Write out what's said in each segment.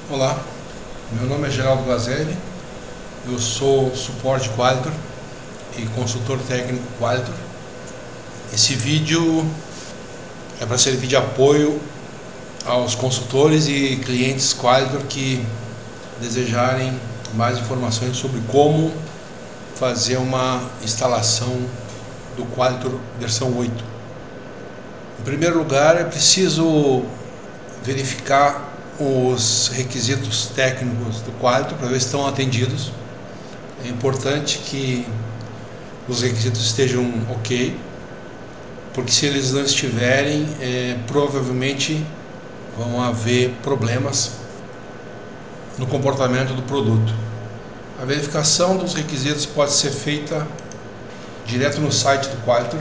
Olá, meu nome é Geraldo Glazelli, eu sou suporte Qualitor e consultor técnico Qualitor. Esse vídeo é para servir de apoio aos consultores e clientes Qualitor que desejarem mais informações sobre como fazer uma instalação do Qualitor versão 8. Em primeiro lugar, é preciso verificar os requisitos técnicos do Qualitor para ver se estão atendidos. É importante que os requisitos estejam ok, porque se eles não estiverem, provavelmente vão haver problemas no comportamento do produto. A verificação dos requisitos pode ser feita direto no site do Qualitor.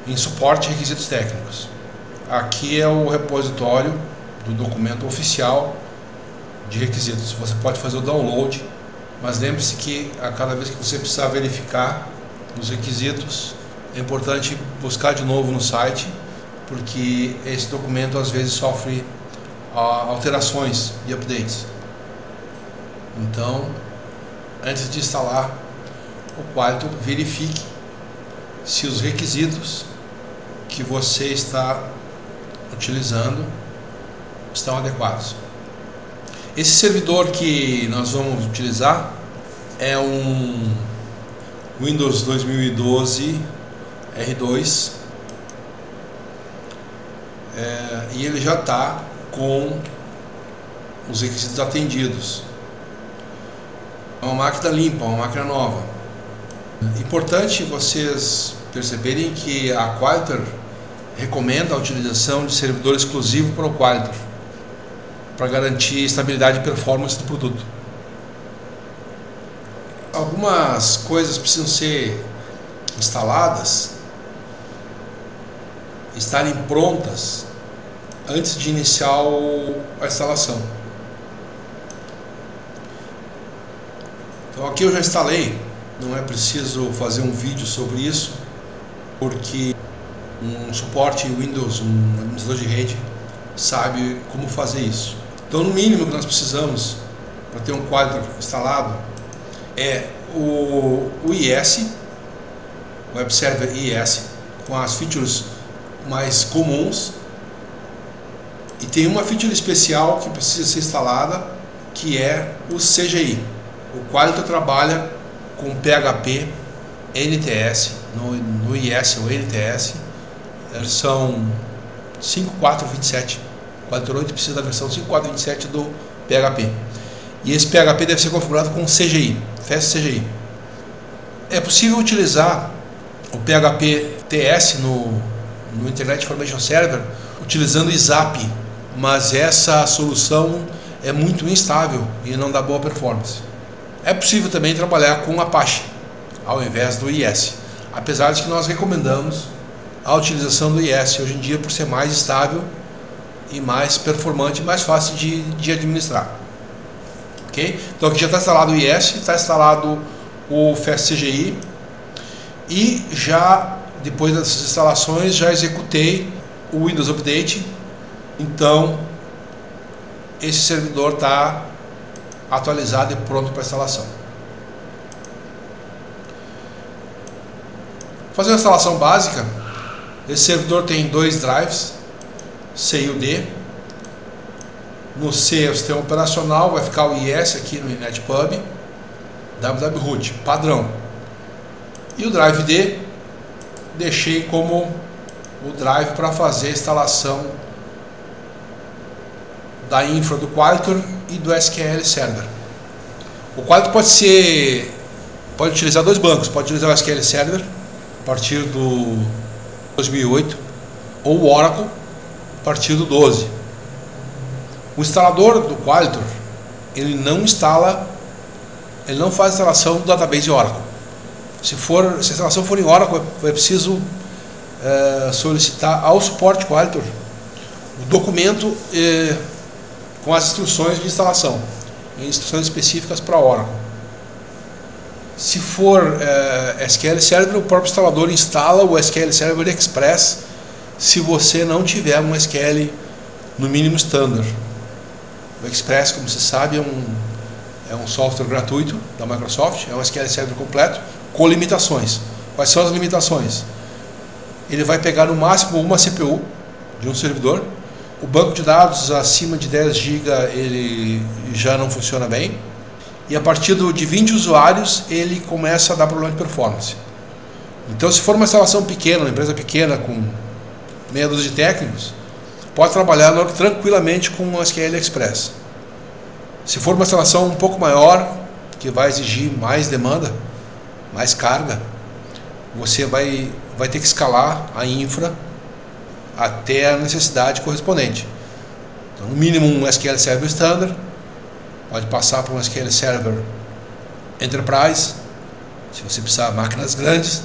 Em suporte e requisitos técnicos. Aqui é o repositório do documento oficial de requisitos. Você pode fazer o download, mas lembre-se que a cada vez que você precisar verificar os requisitos, é importante buscar de novo no site, porque esse documento às vezes sofre alterações e updates. Então, antes de instalar o Qualitor, verifique se os requisitos que você está utilizando estão adequados. Esse servidor que nós vamos utilizar é um Windows 2012 R2 e ele já está com os requisitos atendidos. É uma máquina limpa, uma máquina nova. Importante vocês perceberem que a Qualitor recomenda a utilização de servidor exclusivo para o Qualitor, para garantir estabilidade e performance do produto. Algumas coisas precisam ser instaladas, estarem prontas antes de iniciar a instalação. Então aqui eu já instalei, não é preciso fazer um vídeo sobre isso, porque um suporte Windows, um administrador de rede, sabe como fazer isso. Então, no mínimo que nós precisamos para ter um Qualitor instalado é o IS, Web Server IS, com as features mais comuns, e tem uma feature especial que precisa ser instalada, que é o CGI. O Qualitor trabalha com PHP NTS, no IS ou NTS, versão 5.4.27. Qualitor 8 precisa da versão 5.4.27 do PHP. E esse PHP deve ser configurado com CGI, Fast CGI. É possível utilizar o PHP TS no Internet Information Server utilizando o ISAP, mas essa solução é muito instável e não dá boa performance. É possível também trabalhar com Apache ao invés do IS, apesar de que nós recomendamos a utilização do IS hoje em dia por ser mais estável e mais performante, mais fácil de administrar. Ok? Então aqui já está instalado o IS, está instalado o FastCGI e já depois dessas instalações já executei o Windows Update. Então esse servidor está atualizado e pronto para instalação. Fazer uma instalação básica. Esse servidor tem dois drives, C e o D. No C é o sistema operacional, vai ficar o IS aqui no NetPub, www-root, padrão. E o drive D, deixei como o drive para fazer a instalação da infra do Qualitor e do SQL Server. O Qualitor pode utilizar dois bancos, pode utilizar o SQL Server a partir do 2008 ou o Oracle a partir do 12. O instalador do Qualitor, ele não faz a instalação do database Oracle. Se a instalação for em Oracle, é preciso solicitar ao suporte Qualitor o documento com as instruções de instalação, instruções específicas para Oracle. Se for SQL Server, o próprio instalador instala o SQL Server Express se você não tiver um SQL no mínimo standard. O Express, como você sabe, é um software gratuito da Microsoft, é um SQL Server completo, com limitações. Quais são as limitações? Ele vai pegar no máximo uma CPU de um servidor. O banco de dados acima de 10 GB ele já não funciona bem. E a partir de 20 usuários ele começa a dar problema de performance. Então, se for uma instalação pequena, uma empresa pequena com meia dúzia de técnicos, pode trabalhar tranquilamente com o SQL Express. Se for uma instalação um pouco maior, que vai exigir mais demanda, mais carga, você vai ter que escalar a infra até a necessidade correspondente. Então, no mínimo um SQL Server Standard, pode passar para um SQL Server Enterprise, se você precisar de máquinas grandes,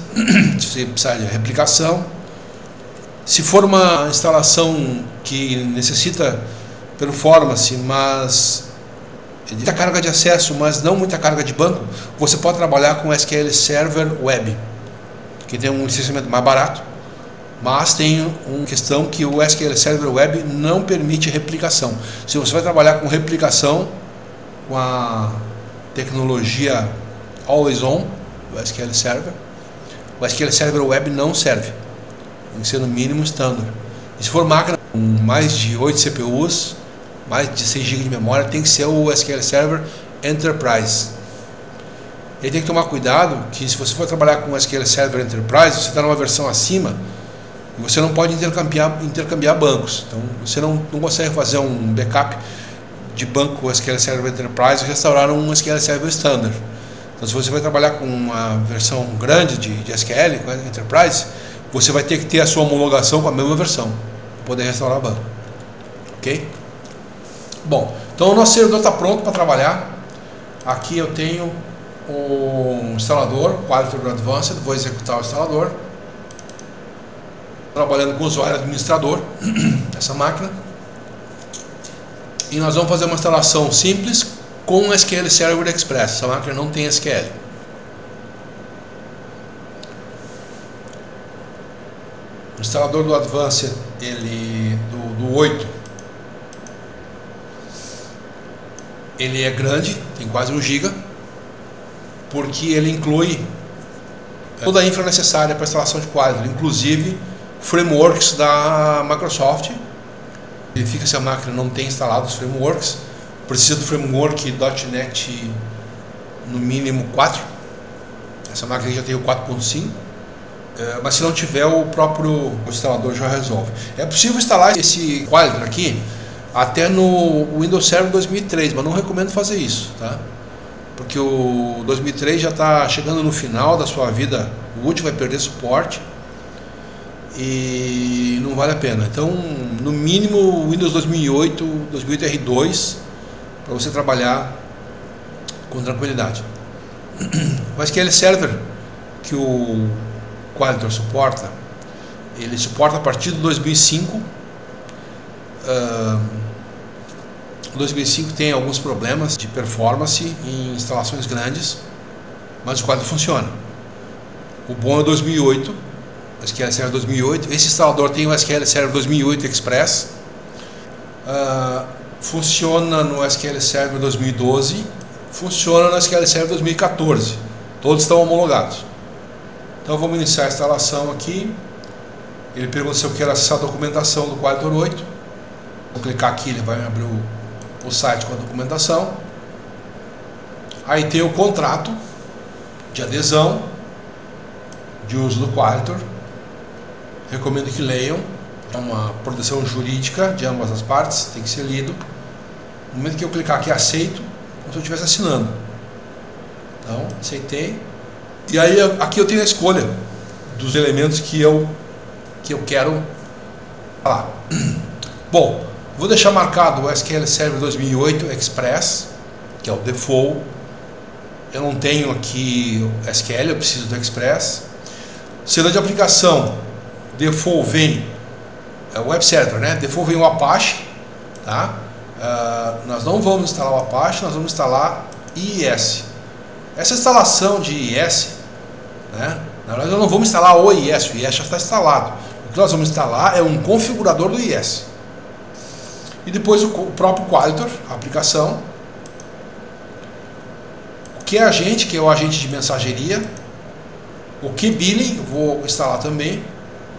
se você precisar de replicação. Se for uma instalação que necessita performance, mas muita carga de acesso, mas não muita carga de banco, você pode trabalhar com SQL Server Web, que tem um licenciamento mais barato, mas tem uma questão que o SQL Server Web não permite replicação. Se você vai trabalhar com replicação, com a tecnologia Always On, o SQL Server Web não serve. Tem que ser no mínimo standard. E se for máquina com mais de 8 CPUs, mais de 6 GB de memória, tem que ser o SQL Server Enterprise. E tem que tomar cuidado que se você for trabalhar com o SQL Server Enterprise, você está numa versão acima e você não pode intercambiar bancos. Então você não consegue fazer um backup de banco SQL Server Enterprise e restaurar um SQL Server Standard. Então, se você vai trabalhar com uma versão grande de SQL, com Enterprise, você vai ter que ter a sua homologação com a mesma versão para poder restaurar o banco. Ok? Bom, então o nosso servidor está pronto para trabalhar. Aqui eu tenho um instalador, Qualitor Advanced, vou executar o instalador. Trabalhando com o usuário administrador dessa máquina. E nós vamos fazer uma instalação simples com o SQL Server Express. Essa máquina não tem SQL. O instalador do Advanced, do 8, ele é grande, tem quase 1 GB, porque ele inclui toda a infra necessária para a instalação de Qualitor, inclusive frameworks da Microsoft. Verifica se a máquina não tem instalado os frameworks. Precisa do framework .NET no mínimo 4. Essa máquina já tem o 4.5. Mas se não tiver, o próprio instalador já resolve. É possível instalar esse Qualitor aqui até no Windows Server 2003, mas não recomendo fazer isso, tá? Porque o 2003 já está chegando no final da sua vida útil, vai perder suporte e não vale a pena. Então, no mínimo, o Windows 2008 R2, para você trabalhar com tranquilidade. O SQL Server que o Qualitor suporta, ele suporta a partir do 2005. O 2005 tem alguns problemas de performance em instalações grandes, mas o Qualitor funciona. O bom é o 2008, o SQL Server 2008. Esse instalador tem o SQL Server 2008 Express. Funciona no SQL Server 2012, funciona no SQL Server 2014. Todos estão homologados. Então vamos iniciar a instalação aqui. Ele pergunta se eu quero acessar a documentação do Qualitor 8. Vou clicar aqui, ele vai abrir o site com a documentação. Aí tem o contrato de adesão de uso do Qualitor. Recomendo que leiam. É uma proteção jurídica de ambas as partes, tem que ser lido. No momento que eu clicar aqui, aceito, como se eu estivesse assinando. Então, aceitei. E aí aqui eu tenho a escolha dos elementos que eu quero falar. Bom, vou deixar marcado o SQL Server 2008 Express, que é o default. Eu não tenho aqui SQL, eu preciso do Express. Servidor de aplicação, default vem o Web Server, né? Default vem o Apache, tá? Nós não vamos instalar o Apache, nós vamos instalar IIS. Essa instalação de IIS, né, na verdade nós não vamos instalar o IIS já está instalado. O que nós vamos instalar é um configurador do IIS. E depois o próprio Qualitor, a aplicação. O QAgent, que é o agente de mensageria. O QBilling, eu vou instalar também,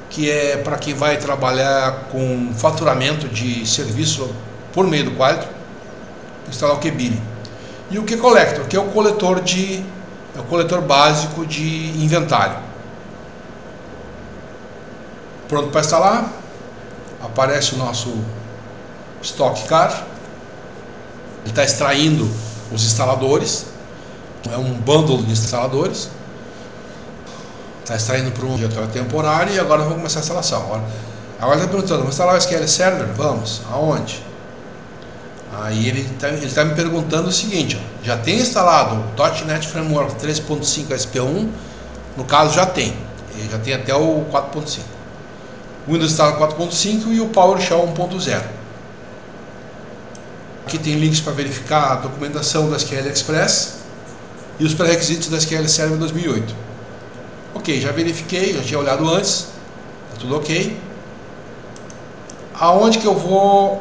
que é para quem vai trabalhar com faturamento de serviço por meio do Qualitor. Instalar o QBilling. E o QCollector, que é o coletor básico de inventário. Pronto para instalar. Aparece o nosso Stock Car. Ele está extraindo os instaladores. É um bundle de instaladores. Está extraindo para um diretório temporário e agora vamos começar a instalação. Agora está perguntando, vamos instalar o SQL Server? Vamos. Aonde? Aí ele tá me perguntando o seguinte, ó, já tem instalado o .NET Framework 3.5 SP1? No caso já tem, ele já tem até o 4.5. O Windows instala 4.5 e o PowerShell 1.0. Aqui tem links para verificar a documentação da SQL Express e os pré-requisitos da SQL Server 2008. Ok, já verifiquei, já tinha olhado antes, tá tudo ok. Aonde que eu vou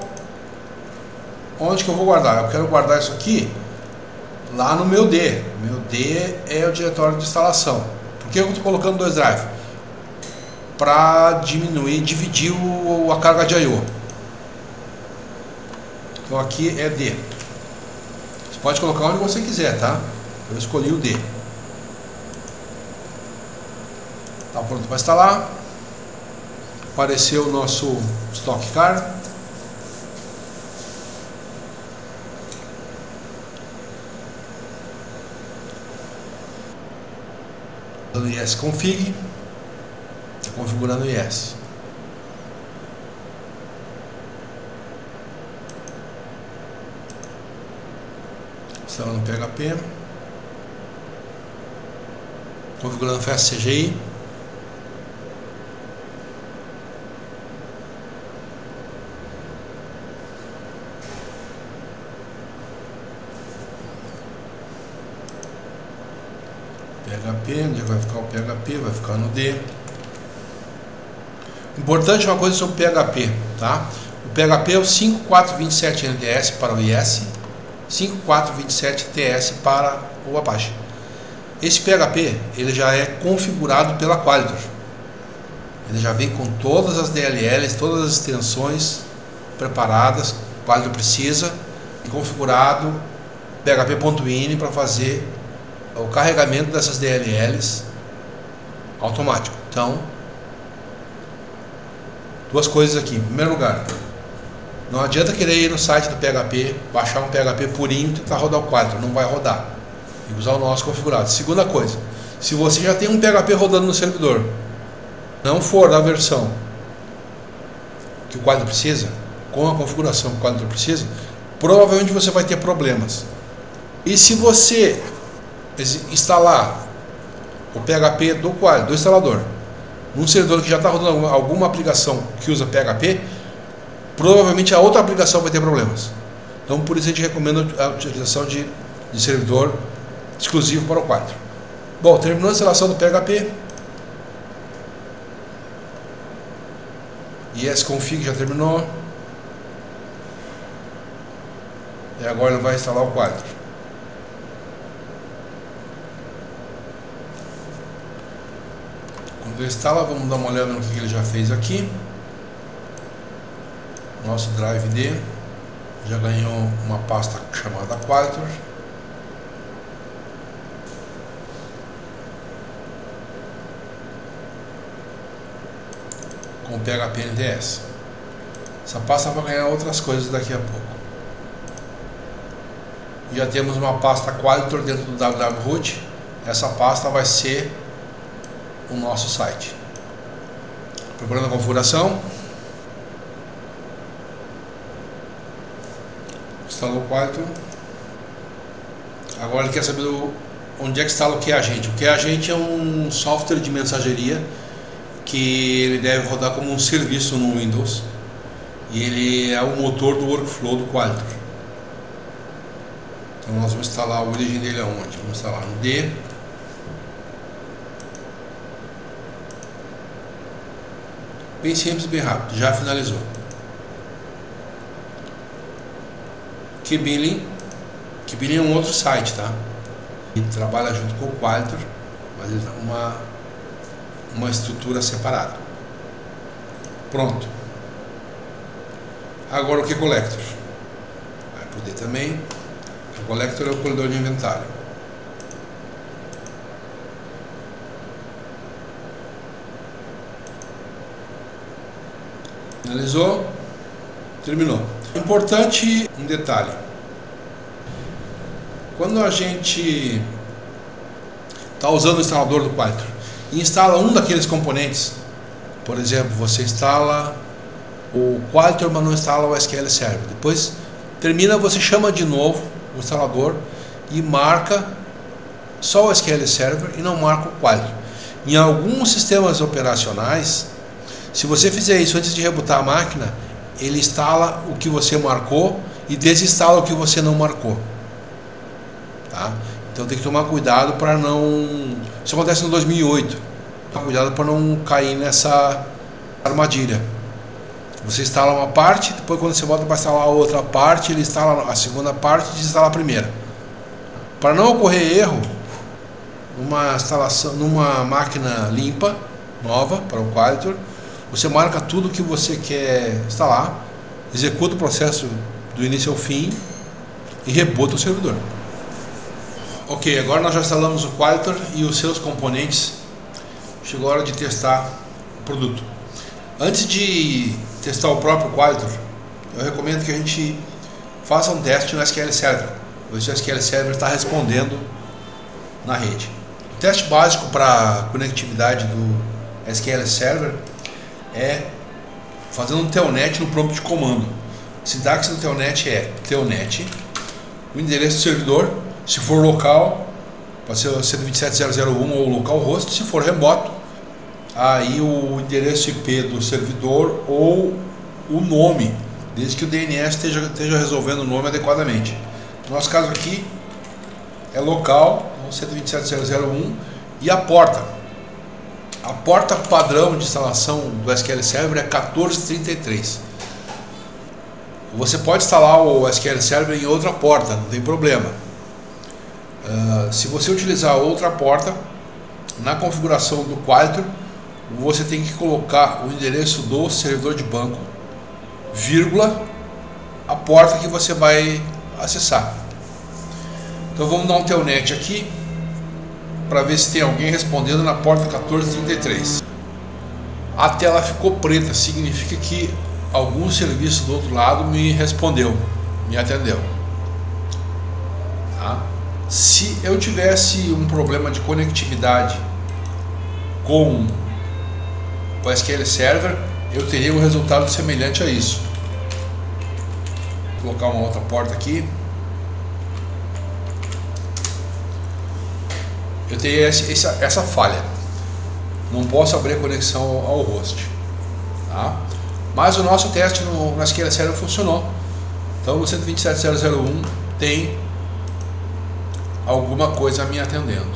guardar? Eu quero guardar isso aqui lá no meu D. Meu D é o diretório de instalação. Por que eu estou colocando dois drives? Para dividir a carga de I/O. Então aqui é D. Você pode colocar onde você quiser, tá? Eu escolhi o D. Está pronto para instalar. Apareceu o nosso Stock Car. Dando IS config, está configurando o IS. Instalando PHP, configurando FastCGI. PHP, onde vai ficar o PHP, vai ficar no D. Importante uma coisa sobre o PHP, tá? O PHP é o 5427 NDS para o IS, 5427 TS para o Apache. Esse PHP, ele já é configurado pela Qualitor. Ele já vem com todas as DLLs, todas as extensões preparadas, o Qualitor precisa, e configurado php.ini para fazer o carregamento dessas DLLs automático. Então, duas coisas aqui. Em primeiro lugar, não adianta querer ir no site do PHP, baixar um PHP purinho e tentar rodar o Qualitor, não vai rodar. Tem que usar o nosso configurado. Segunda coisa, se você já tem um PHP rodando no servidor, não for da versão que o Qualitor precisa, com a configuração que o Qualitor precisa, provavelmente você vai ter problemas. E se você instalar o PHP do Qualitor, do instalador, num servidor que já está rodando alguma aplicação que usa PHP, provavelmente a outra aplicação vai ter problemas. Então por isso a gente recomenda a utilização de servidor exclusivo para o Qualitor. Bom, terminou a instalação do PHP. ISConfig já terminou. E agora ele vai instalar o Qualitor. Quando ele instala, vamos dar uma olhada no que ele já fez aqui. Nosso Drive D já ganhou uma pasta chamada Qualitor. Com PHP NDS. Essa pasta vai ganhar outras coisas daqui a pouco. Já temos uma pasta Qualitor dentro do www-root. Essa pasta vai ser o nosso site. Procurando a configuração. Instalou o Qualitor. Agora ele quer saber onde é que instala o QAgent. O QAgent é um software de mensageria que ele deve rodar como um serviço no Windows. E ele é o motor do workflow do Qualitor. Então nós vamos instalar a origem dele aonde? Vamos instalar no D. Bem simples, bem rápido. Já finalizou. Keybilling. Keybilling é um outro site, tá? E trabalha junto com o Qualitor, mas ele dá uma estrutura separada. Pronto. Agora o que é Collector? Vai poder também. O Collector é o colhedor de inventário. Finalizou. Terminou. Importante um detalhe. Quando a gente está usando o instalador do Qualitor e instala um daqueles componentes, por exemplo, você instala o Qualitor, mas não instala o SQL Server. Depois termina, você chama de novo o instalador e marca só o SQL Server e não marca o Qualitor. Em alguns sistemas operacionais, se você fizer isso antes de rebootar a máquina, ele instala o que você marcou e desinstala o que você não marcou. Tá? Então tem que tomar cuidado para não... Isso acontece no 2008. Tomar cuidado para não cair nessa armadilha. Você instala uma parte, depois quando você volta para instalar a outra parte, ele instala a segunda parte e desinstala a primeira. Para não ocorrer erro, numa instalação, numa máquina limpa, nova para o Qualitor, você marca tudo que você quer instalar, executa o processo do início ao fim e rebota o servidor. Ok, agora nós já instalamos o Qualitor e os seus componentes. Chegou a hora de testar o produto. Antes de testar o próprio Qualitor, eu recomendo que a gente faça um teste no SQL Server, ver se o SQL Server está respondendo na rede. O teste básico para conectividade do SQL Server é fazendo um telnet no prompt de comando. A sintaxe do telnet é telnet, o endereço do servidor, se for local, pode ser 127.0.0.1 ou localhost. Se for remoto, aí o endereço IP do servidor ou o nome, desde que o DNS esteja resolvendo o nome adequadamente. No nosso caso aqui é local, 127.0.0.1, e a porta. A porta padrão de instalação do SQL Server é 1433. Você pode instalar o SQL Server em outra porta, não tem problema. Se você utilizar outra porta, na configuração do Qualitor, você tem que colocar o endereço do servidor de banco, vírgula, a porta que você vai acessar. Então vamos dar um telnet aqui, para ver se tem alguém respondendo na porta 1433. A tela ficou preta, significa que algum serviço do outro lado me respondeu, me atendeu. Tá? Se eu tivesse um problema de conectividade com o SQL Server, eu teria um resultado semelhante a isso. Vou colocar uma outra porta aqui. Eu teria essa falha. Não posso abrir a conexão ao host. Tá? Mas o nosso teste no SQL Server funcionou. Então no 127.0.0.1 tem alguma coisa me atendendo.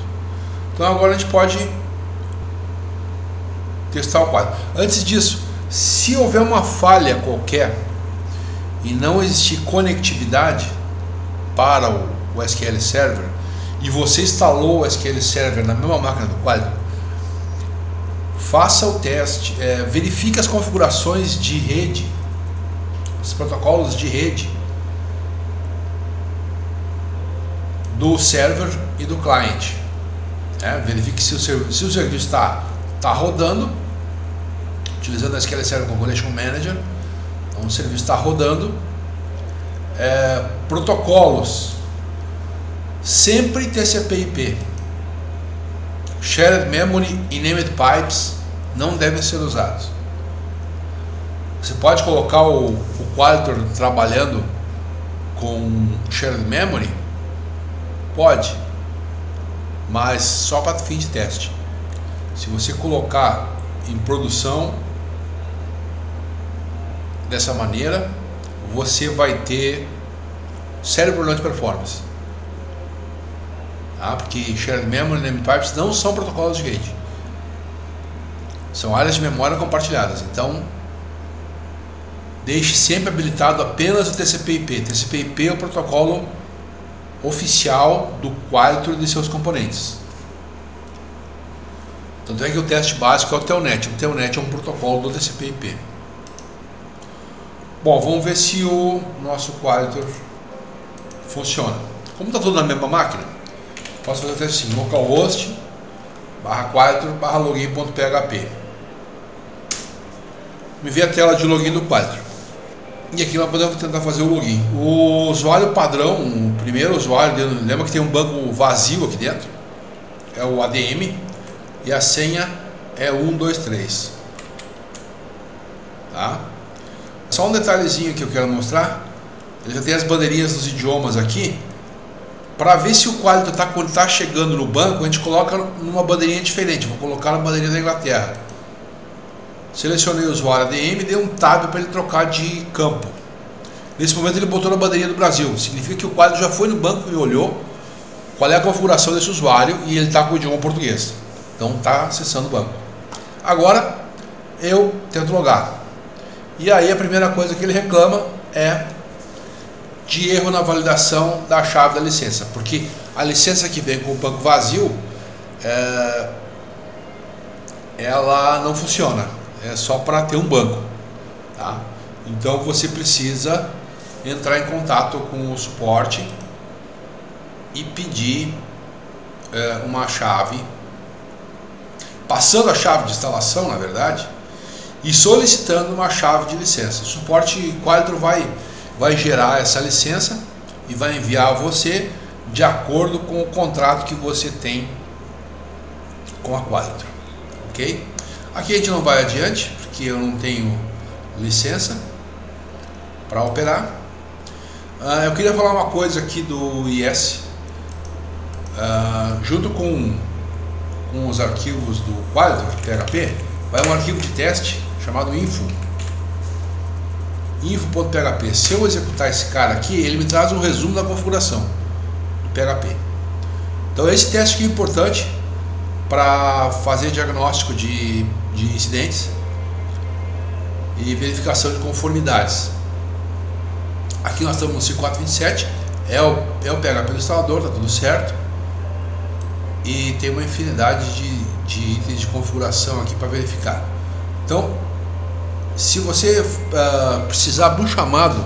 Então agora a gente pode testar o quadro. Antes disso, se houver uma falha qualquer e não existir conectividade para o SQL Server e você instalou o SQL Server na mesma máquina do Qualitor, faça o teste, verifique as configurações de rede, os protocolos de rede do server e do cliente. Verifique se o serviço está rodando, utilizando o SQL Server Configuration Manager. Então o serviço está rodando. Protocolos, sempre TCP/IP, Shared Memory e Named Pipes não devem ser usados. Você pode colocar o Qualitor trabalhando com Shared Memory? Pode, mas só para fim de teste. Se você colocar em produção dessa maneira, você vai ter sério problema de performance. tá? Porque Shared Memory e Name Pipes não são protocolos de rede, são áreas de memória compartilhadas. Então deixe sempre habilitado apenas o TCP/IP. TCP/IP é o protocolo oficial do Quality e de seus componentes. Tanto é que o teste básico é o Telnet. O Telnet é um protocolo do TCP/IP. Bom, vamos ver se o nosso Quality funciona. Como está tudo na mesma máquina, posso fazer o teste assim: localhost /quality/login.php. Me vê a tela de login do Quality. E aqui nós podemos tentar fazer o login. O usuário padrão, o primeiro usuário, lembra que tem um banco vazio aqui dentro? É o ADM. E a senha é 123. Tá? Só um detalhezinho que eu quero mostrar. Ele já tem as bandeirinhas dos idiomas aqui. Para ver se o Quality quando está chegando no banco, a gente coloca numa bandeirinha diferente. Vou colocar na bandeirinha da Inglaterra. Selecionei o usuário ADM e dei um tab para ele trocar de campo. Nesse momento ele botou na bandeirinha do Brasil. Significa que o Quality já foi no banco e olhou qual é a configuração desse usuário e ele está com o idioma português. Então está acessando o banco. Agora eu tento logar. E aí a primeira coisa que ele reclama é de erro na validação da chave da licença. Porque a licença que vem com o banco vazio, ela não funciona. É só para ter um banco. Tá? Então você precisa entrar em contato com o suporte e pedir uma chave, passando a chave de instalação, na verdade, e solicitando uma chave de licença. O suporte Quality vai gerar essa licença e vai enviar a você de acordo com o contrato que você tem com a Quality. Ok? Aqui a gente não vai adiante, porque eu não tenho licença para operar. Eu queria falar uma coisa aqui do IS. Junto com os arquivos do Quality PHP, vai um arquivo de teste chamado info.php. Se eu executar esse cara aqui, ele me traz um resumo da configuração do PHP. Então esse teste aqui é importante para fazer diagnóstico de incidentes e verificação de conformidades. Aqui nós estamos no 5427, é o PHP do instalador, está tudo certo. E tem uma infinidade de itens de configuração aqui para verificar. Então, se você precisar de um chamado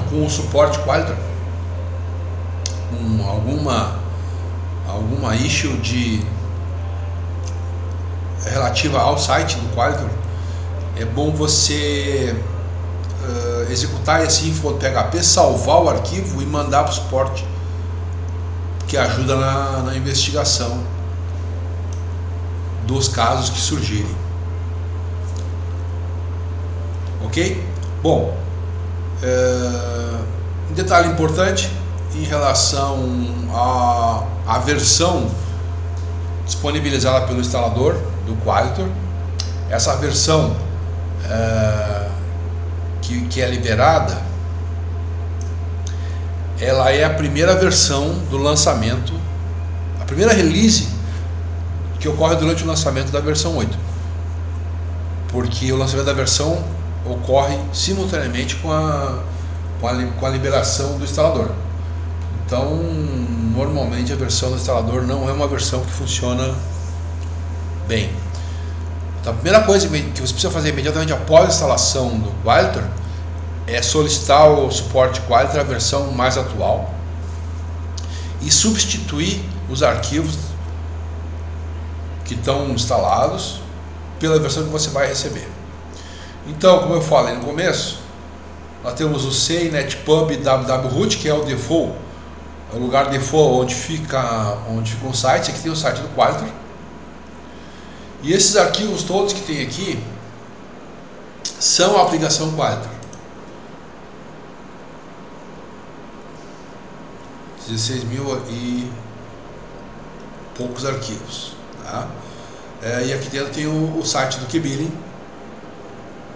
com o suporte Quality, com alguma issue relativa ao site do Quality, é bom você executar esse info.php, salvar o arquivo e mandar para o suporte, que ajuda na investigação dos casos que surgirem. Ok? Bom, um detalhe importante em relação à versão disponibilizada pelo instalador do Quality. Essa versão que é liberada, ela é a primeira versão do lançamento, a primeira release que ocorre durante o lançamento da versão 8, porque o lançamento da versão ocorre simultaneamente com a liberação do instalador. Então, normalmente a versão do instalador não é uma versão que funciona bem. Então, a primeira coisa que você precisa fazer imediatamente após a instalação do Quality é solicitar o suporte Quality, a versão mais atual, e substituir os arquivos que estão instalados pela versão que você vai receber. Então, como eu falei no começo, nós temos o CEI, NetPub e www-root, que é o default, é o lugar default onde fica o site. Aqui tem o site do Quality. E esses arquivos todos que tem aqui são a aplicação Quality. 16 mil e poucos arquivos, tá? E aqui dentro tem o site do Keybilling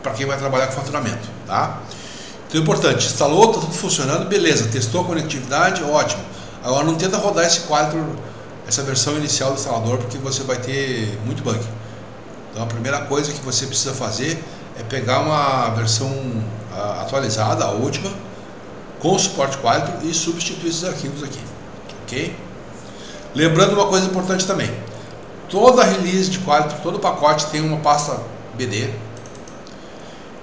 para quem vai trabalhar com faturamento, tá? Então é importante, instalou, está tudo funcionando, beleza, testou a conectividade, ótimo. Agora não tenta rodar esse Qualytor, essa versão inicial do instalador, porque você vai ter muito bug. Então a primeira coisa que você precisa fazer é pegar uma versão atualizada, a última, com o suporte Qualytor e substituir esses arquivos aqui, ok? Lembrando uma coisa importante também, toda release de Qualytor, todo pacote tem uma pasta BD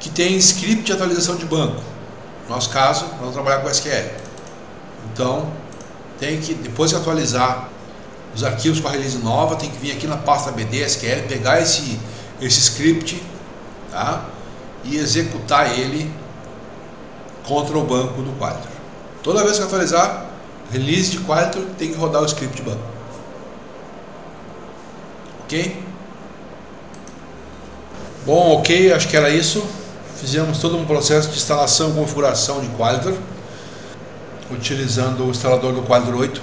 que tem script de atualização de banco. No nosso caso, vamos trabalhar com SQL. Então, tem que, depois de atualizar os arquivos com a release nova, tem que vir aqui na pasta BD, SQL, pegar esse script, tá? E executar ele contra o banco do Qualytor. Toda vez que atualizar release de Qualytor, tem que rodar o script de banco. Ok? Bom, ok, acho que era isso. Fizemos todo um processo de instalação e configuração de Qualytor, utilizando o instalador do Qualytor 8,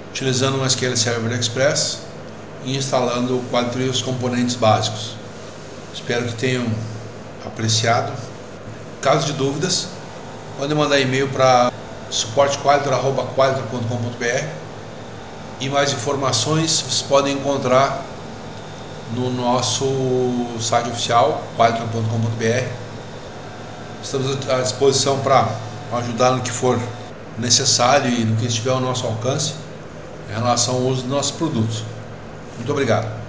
utilizando um SQL Server Express e instalando o Qualytor e os componentes básicos. Espero que tenham apreciado. Caso de dúvidas, podem mandar e-mail para suportequalytor@qualytor.com.br e mais informações vocês podem encontrar no nosso site oficial, qualytor.com.br. Estamos à disposição para ajudar no que for necessário e no que estiver ao nosso alcance em relação ao uso dos nossos produtos. Muito obrigado.